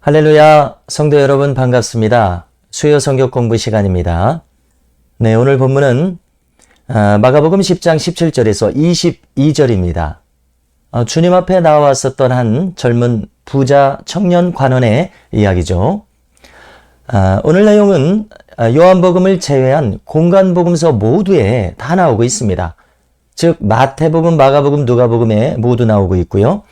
할렐루야, 성도 여러분 반갑습니다. 수요 성경 공부 시간입니다. 네, 오늘 본문은 마가복음 10장 17절에서 22절입니다. 주님 앞에 나왔었던 한 젊은 부자 청년 관원의 이야기죠. 오늘 내용은 요한복음을 제외한 공간복음서 모두에 다 나오고 있습니다. 즉 마태복음, 마가복음, 누가복음에 모두 나오고 있고요.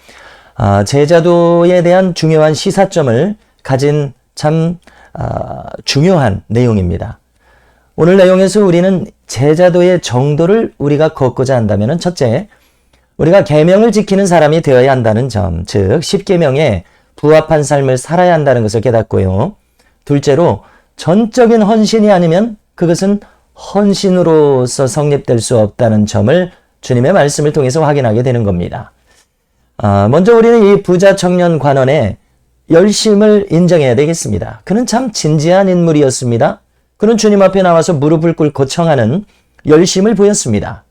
제자도에 대한 중요한 시사점을 가진 참 중요한 내용입니다. 오늘 내용에서 우리는 제자도의 정도를 우리가 걷고자 한다면 첫째, 우리가 계명을 지키는 사람이 되어야 한다는 점, 즉 십계명에 부합한 삶을 살아야 한다는 것을 깨닫고요. 둘째로 전적인 헌신이 아니면 그것은 헌신으로서 성립될 수 없다는 점을 주님의 말씀을 통해서 확인하게 되는 겁니다. 먼저 우리는 이 부자 청년 관원의 열심을 인정해야 되겠습니다. 그는 참 진지한 인물이었습니다. 그는 주님 앞에 나와서 무릎을 꿇고 청하는 열심을 보였습니다.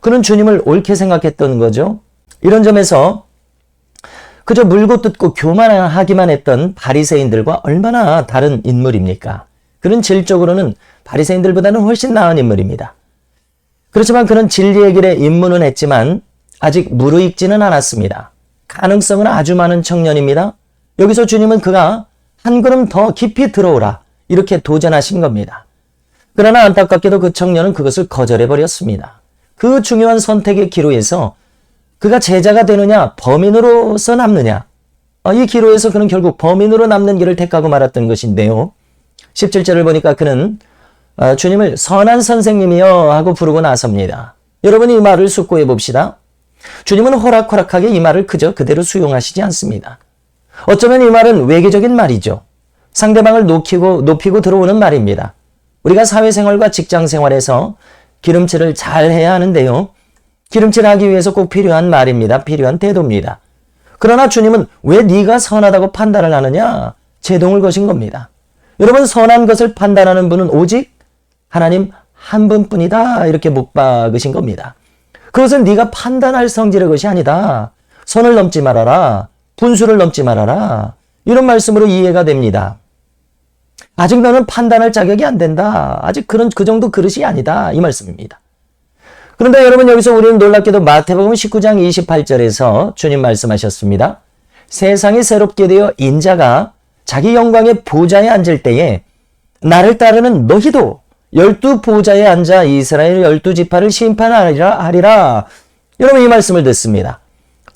그는 주님을 옳게 생각했던 거죠. 이런 점에서 그저 물고 뜯고 교만하기만 했던 바리새인들과 얼마나 다른 인물입니까? 그는 질적으로는 바리새인들보다는 훨씬 나은 인물입니다. 그렇지만 그는 진리의 길에 입문은 했지만 아직 무르익지는 않았습니다. 가능성은 아주 많은 청년입니다. 여기서 주님은 그가 한 걸음 더 깊이 들어오라 이렇게 도전하신 겁니다. 그러나 안타깝게도 그 청년은 그것을 거절해버렸습니다. 그 중요한 선택의 기로에서 그가 제자가 되느냐 범인으로서 남느냐, 이 기로에서 그는 결국 범인으로 남는 길을 택하고 말았던 것인데요. 17절을 보니까 그는 주님을 선한 선생님이여 하고 부르고 나섭니다. 여러분이 이 말을 숙고해 봅시다. 주님은 호락호락하게 이 말을 그저 그대로 수용하시지 않습니다. 어쩌면 이 말은 외계적인 말이죠. 상대방을 높이고 들어오는 말입니다. 우리가 사회생활과 직장생활에서 기름칠을 잘 해야 하는데요. 기름칠하기 위해서 꼭 필요한 말입니다. 필요한 태도입니다. 그러나 주님은 왜 네가 선하다고 판단을 하느냐? 제동을 거신 겁니다. 여러분, 선한 것을 판단하는 분은 오직 하나님 한 분뿐이다 이렇게 못 박으신 겁니다. 그것은 네가 판단할 성질의 것이 아니다. 선을 넘지 말아라. 분수를 넘지 말아라. 이런 말씀으로 이해가 됩니다. 아직 너는 판단할 자격이 안 된다. 아직 그 정도 그릇이 아니다. 이 말씀입니다. 그런데 여러분, 여기서 우리는 놀랍게도 마태복음 19장 28절에서 주님 말씀하셨습니다. 세상이 새롭게 되어 인자가 자기 영광의 보좌에 앉을 때에 나를 따르는 너희도 12보좌에 앉아 이스라엘 12지파를 심판하리라. 여러분, 이 말씀을 듣습니다.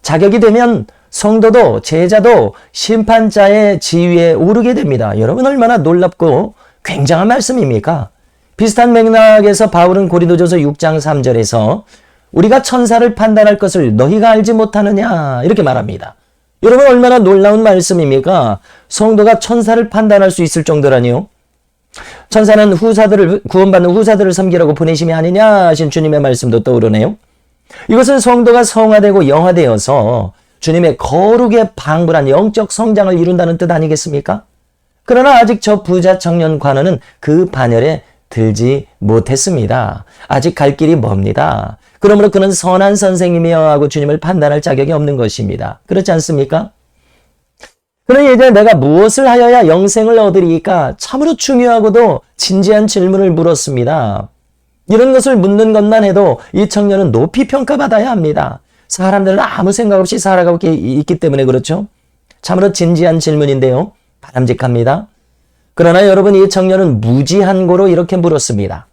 자격이 되면 성도도 제자도 심판자의 지위에 오르게 됩니다. 여러분, 얼마나 놀랍고 굉장한 말씀입니까? 비슷한 맥락에서 바울은 고린도전서 6장 3절에서 우리가 천사를 판단할 것을 너희가 알지 못하느냐 이렇게 말합니다. 여러분, 얼마나 놀라운 말씀입니까? 성도가 천사를 판단할 수 있을 정도라니요. 천사는 구원받는 후사들을 섬기라고 보내심이 아니냐 하신 주님의 말씀도 떠오르네요. 이것은 성도가 성화되고 영화되어서 주님의 거룩에 방불한 영적 성장을 이룬다는 뜻 아니겠습니까? 그러나 아직 저 부자 청년 관원은 그 반열에 들지 못했습니다. 아직 갈 길이 멉니다. 그러므로 그는 선한 선생님이여 하고 주님을 판단할 자격이 없는 것입니다. 그렇지 않습니까? 그는 이제 내가 무엇을 하여야 영생을 얻으리까? 참으로 중요하고도 진지한 질문을 물었습니다. 이런 것을 묻는 것만 해도 이 청년은 높이 평가받아야 합니다. 사람들은 아무 생각 없이 살아가고 있기 때문에 그렇죠. 참으로 진지한 질문인데요. 바람직합니다. 그러나 여러분, 이 청년은 무지한 고로 이렇게 물었습니다.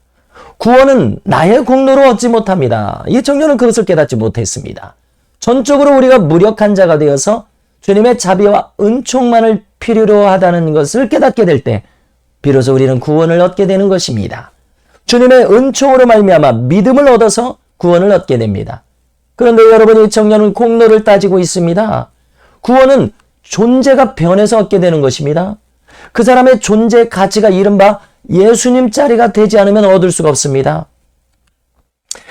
구원은 나의 공로로 얻지 못합니다. 이 청년은 그것을 깨닫지 못했습니다. 전적으로 우리가 무력한 자가 되어서 주님의 자비와 은총만을 필요로 하다는 것을 깨닫게 될 때 비로소 우리는 구원을 얻게 되는 것입니다. 주님의 은총으로 말미암아 믿음을 얻어서 구원을 얻게 됩니다. 그런데 여러분, 이 청년은 공로를 따지고 있습니다. 구원은 존재가 변해서 얻게 되는 것입니다. 그 사람의 존재 가치가 이른바 예수님 자리가 되지 않으면 얻을 수가 없습니다.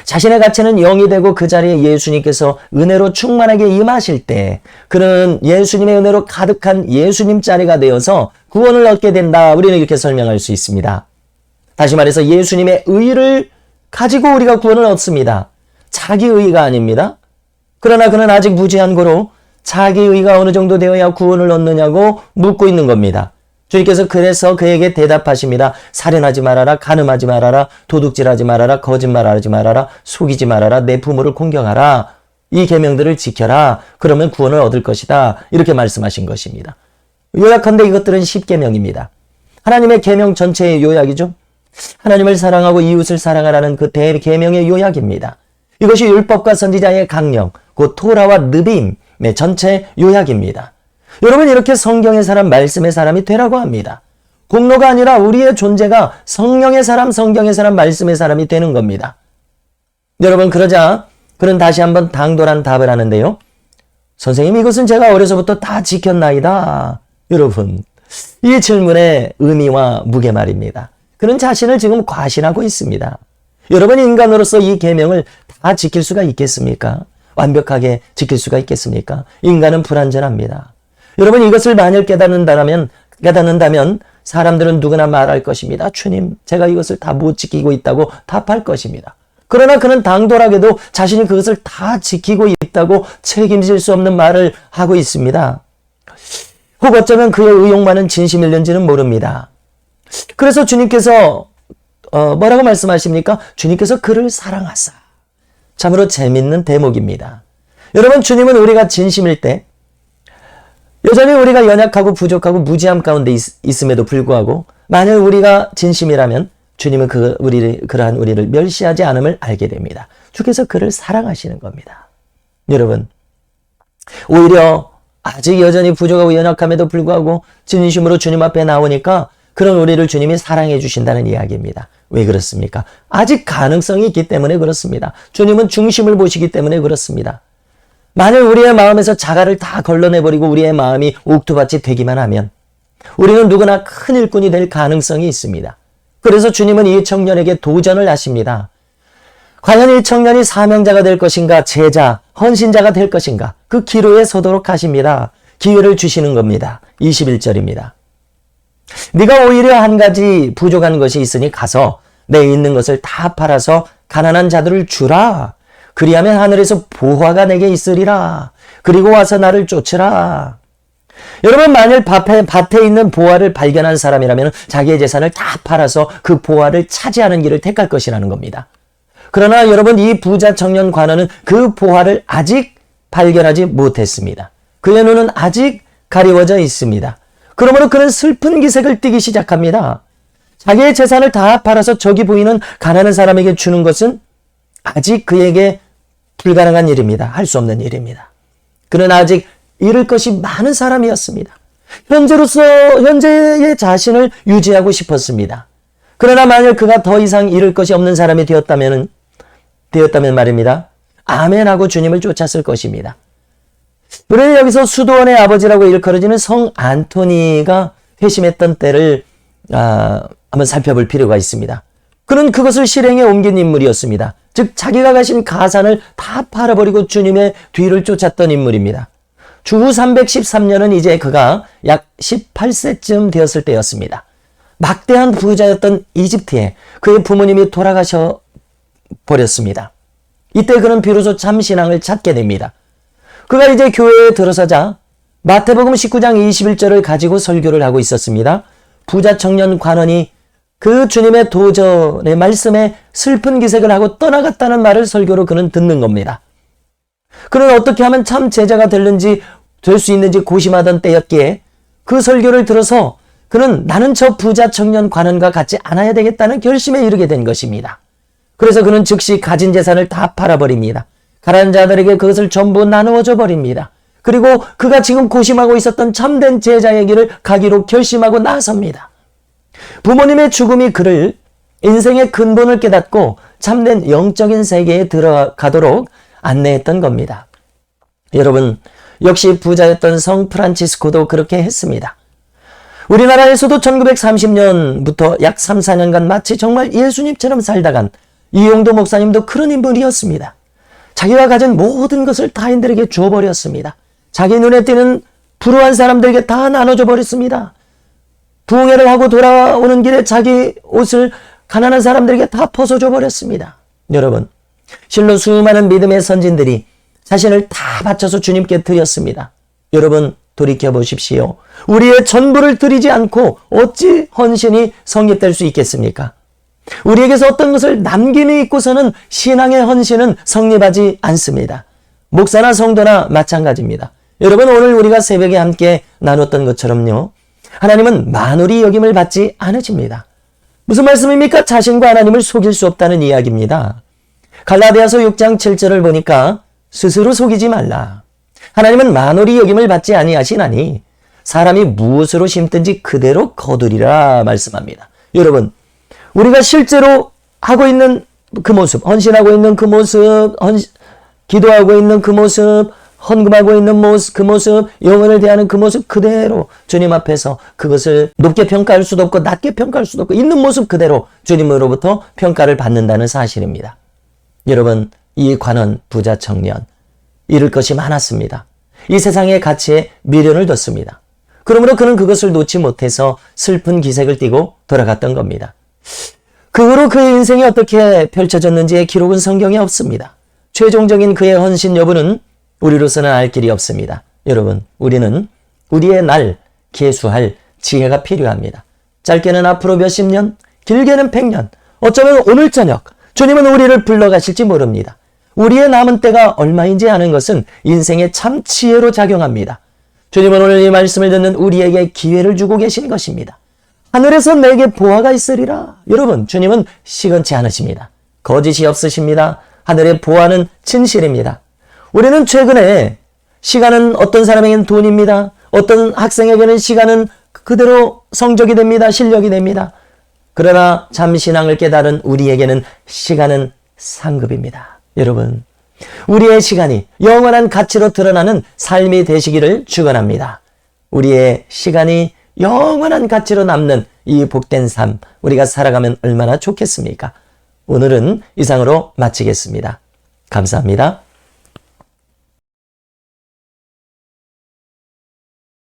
자신의 가치는 영이 되고 그 자리에 예수님께서 은혜로 충만하게 임하실 때 그는 예수님의 은혜로 가득한 예수님 자리가 되어서 구원을 얻게 된다. 우리는 이렇게 설명할 수 있습니다. 다시 말해서 예수님의 의를 가지고 우리가 구원을 얻습니다. 자기 의가 아닙니다. 그러나 그는 아직 무지한 고로 자기 의가 어느 정도 되어야 구원을 얻느냐고 묻고 있는 겁니다. 주님께서 그래서 그에게 대답하십니다. 살인하지 말아라, 간음하지 말아라, 도둑질하지 말아라, 거짓말하지 말아라, 속이지 말아라, 내 부모를 공경하라. 이 계명들을 지켜라. 그러면 구원을 얻을 것이다. 이렇게 말씀하신 것입니다. 요약한데 이것들은 10계명입니다. 하나님의 계명 전체의 요약이죠. 하나님을 사랑하고 이웃을 사랑하라는 그 대계명의 요약입니다. 이것이 율법과 선지자의 강령, 곧 토라와 느빔의 전체 요약입니다. 여러분, 이렇게 성경의 사람, 말씀의 사람이 되라고 합니다. 공로가 아니라 우리의 존재가 성령의 사람, 성경의 사람, 말씀의 사람이 되는 겁니다. 여러분, 그러자 그는 다시 한번 당돌한 답을 하는데요. 선생님, 이것은 제가 어려서부터 다 지켰나이다. 여러분, 이 질문의 의미와 무게 말입니다. 그는 자신을 지금 과신하고 있습니다. 여러분, 인간으로서 이 계명을 다 지킬 수가 있겠습니까? 완벽하게 지킬 수가 있겠습니까? 인간은 불완전합니다. 여러분, 이것을 만일 깨닫는다면 사람들은 누구나 말할 것입니다. 주님, 제가 이것을 다 못 지키고 있다고 답할 것입니다. 그러나 그는 당돌하게도 자신이 그것을 다 지키고 있다고 책임질 수 없는 말을 하고 있습니다. 혹 어쩌면 그의 의욕만은 진심일는지는 모릅니다. 그래서 주님께서 뭐라고 말씀하십니까? 주님께서 그를 사랑하사. 참으로 재밌는 대목입니다. 여러분, 주님은 우리가 진심일 때 여전히 우리가 연약하고 부족하고 무지함 가운데 있음에도 불구하고 만약 우리가 진심이라면 주님은 그러한 우리를 멸시하지 않음을 알게 됩니다. 주께서 그를 사랑하시는 겁니다. 여러분, 오히려 아직 여전히 부족하고 연약함에도 불구하고 진심으로 주님 앞에 나오니까 그런 우리를 주님이 사랑해 주신다는 이야기입니다. 왜 그렇습니까? 아직 가능성이 있기 때문에 그렇습니다. 주님은 중심을 보시기 때문에 그렇습니다. 만약 우리의 마음에서 자가를 다 걸러내버리고 우리의 마음이 옥토밭이 되기만 하면 우리는 누구나 큰 일꾼이 될 가능성이 있습니다. 그래서 주님은 이 청년에게 도전을 하십니다. 과연 이 청년이 사명자가 될 것인가, 제자, 헌신자가 될 것인가, 그 기로에 서도록 하십니다. 기회를 주시는 겁니다. 21절입니다. 네가 오히려 한 가지 부족한 것이 있으니 가서 내 있는 것을 다 팔아서 가난한 자들을 주라. 그리하면 하늘에서 보화가 내게 있으리라. 그리고 와서 나를 쫓으라. 여러분, 만일 밭에 있는 보화를 발견한 사람이라면 자기의 재산을 다 팔아서 그 보화를 차지하는 길을 택할 것이라는 겁니다. 그러나 여러분, 이 부자 청년 관원은 그 보화를 아직 발견하지 못했습니다. 그의 눈은 아직 가리워져 있습니다. 그러므로 그는 슬픈 기색을 띠기 시작합니다. 자기의 재산을 다 팔아서 저기 보이는 가난한 사람에게 주는 것은 아직 그에게 불가능한 일입니다. 할 수 없는 일입니다. 그는 아직 잃을 것이 많은 사람이었습니다. 현재의 자신을 유지하고 싶었습니다. 그러나 만약 그가 더 이상 잃을 것이 없는 사람이 되었다면 말입니다. 아멘하고 주님을 쫓았을 것입니다. 그런데 여기서 수도원의 아버지라고 일컬어지는 성 안토니가 회심했던 때를 한번 살펴볼 필요가 있습니다. 그는 그것을 실행에 옮긴 인물이었습니다. 즉 자기가 가신 가산을 다 팔아버리고 주님의 뒤를 쫓았던 인물입니다. 주후 313년은 이제 그가 약 18세쯤 되었을 때였습니다. 막대한 부자였던 이집트에 그의 부모님이 돌아가셔 버렸습니다. 이때 그는 비로소 참신앙을 찾게 됩니다. 그가 이제 교회에 들어서자 마태복음 19장 21절을 가지고 설교를 하고 있었습니다. 부자 청년 관원이 그 주님의 도전의 말씀에 슬픈 기색을 하고 떠나갔다는 말을 설교로 그는 듣는 겁니다. 그는 어떻게 하면 참 제자가 될 수 있는지 고심하던 때였기에 그 설교를 들어서 그는 나는 저 부자 청년 관원과 같지 않아야 되겠다는 결심에 이르게 된 것입니다. 그래서 그는 즉시 가진 재산을 다 팔아버립니다. 가난한 자들에게 그것을 전부 나누어줘 버립니다. 그리고 그가 지금 고심하고 있었던 참된 제자의 길을 가기로 결심하고 나섭니다. 부모님의 죽음이 그를 인생의 근본을 깨닫고 참된 영적인 세계에 들어가도록 안내했던 겁니다. 여러분, 역시 부자였던 성 프란치스코도 그렇게 했습니다. 우리나라에서도 1930년부터 약 3, 4년간 마치 정말 예수님처럼 살다간 이용도 목사님도 그런 인물이었습니다. 자기가 가진 모든 것을 타인들에게 줘버렸습니다. 자기 눈에 띄는 불우한 사람들에게 다 나눠줘 버렸습니다. 부흥회를 하고 돌아오는 길에 자기 옷을 가난한 사람들에게 다 벗어줘 버렸습니다. 여러분, 실로 수많은 믿음의 선진들이 자신을 다 바쳐서 주님께 드렸습니다. 여러분 돌이켜 보십시오. 우리의 전부를 드리지 않고 어찌 헌신이 성립될 수 있겠습니까? 우리에게서 어떤 것을 남김이 있고서는 신앙의 헌신은 성립하지 않습니다. 목사나 성도나 마찬가지입니다. 여러분 오늘 우리가 새벽에 함께 나눴던 것처럼요. 하나님은 만홀이 여김을 받지 않으십니다. 무슨 말씀입니까? 자신과 하나님을 속일 수 없다는 이야기입니다. 갈라디아서 6장 7절을 보니까 스스로 속이지 말라. 하나님은 만홀이 여김을 받지 아니하시나니 사람이 무엇으로 심든지 그대로 거두리라 말씀합니다. 여러분 우리가 실제로 하고 있는 그 모습, 헌신하고 있는 그 모습, 기도하고 있는 그 모습, 헌금하고 있는 모습, 그 모습, 영혼을 대하는 그 모습 그대로 주님 앞에서 그것을 높게 평가할 수도 없고 낮게 평가할 수도 없고 있는 모습 그대로 주님으로부터 평가를 받는다는 사실입니다. 여러분 이 관원 부자 청년 잃을 것이 많았습니다. 이 세상의 가치에 미련을 뒀습니다. 그러므로 그는 그것을 놓지 못해서 슬픈 기색을 띠고 돌아갔던 겁니다. 그 후로 그의 인생이 어떻게 펼쳐졌는지의 기록은 성경에 없습니다. 최종적인 그의 헌신 여부는 우리로서는 알 길이 없습니다. 여러분, 우리는 우리의 날 계수할 지혜가 필요합니다. 짧게는 앞으로 몇십 년, 길게는 100년, 어쩌면 오늘 저녁 주님은 우리를 불러가실지 모릅니다. 우리의 남은 때가 얼마인지 아는 것은 인생의 참 지혜로 작용합니다. 주님은 오늘 이 말씀을 듣는 우리에게 기회를 주고 계신 것입니다. 하늘에서 내게 보화가 있으리라. 여러분, 주님은 시건치 않으십니다. 거짓이 없으십니다. 하늘의 보화는 진실입니다. 우리는 최근에 시간은 어떤 사람에게는 돈입니다. 어떤 학생에게는 시간은 그대로 성적이 됩니다. 실력이 됩니다. 그러나 참 신앙을 깨달은 우리에게는 시간은 상급입니다. 여러분, 우리의 시간이 영원한 가치로 드러나는 삶이 되시기를 축원합니다. 우리의 시간이 영원한 가치로 남는 이 복된 삶, 우리가 살아가면 얼마나 좋겠습니까? 오늘은 이상으로 마치겠습니다. 감사합니다.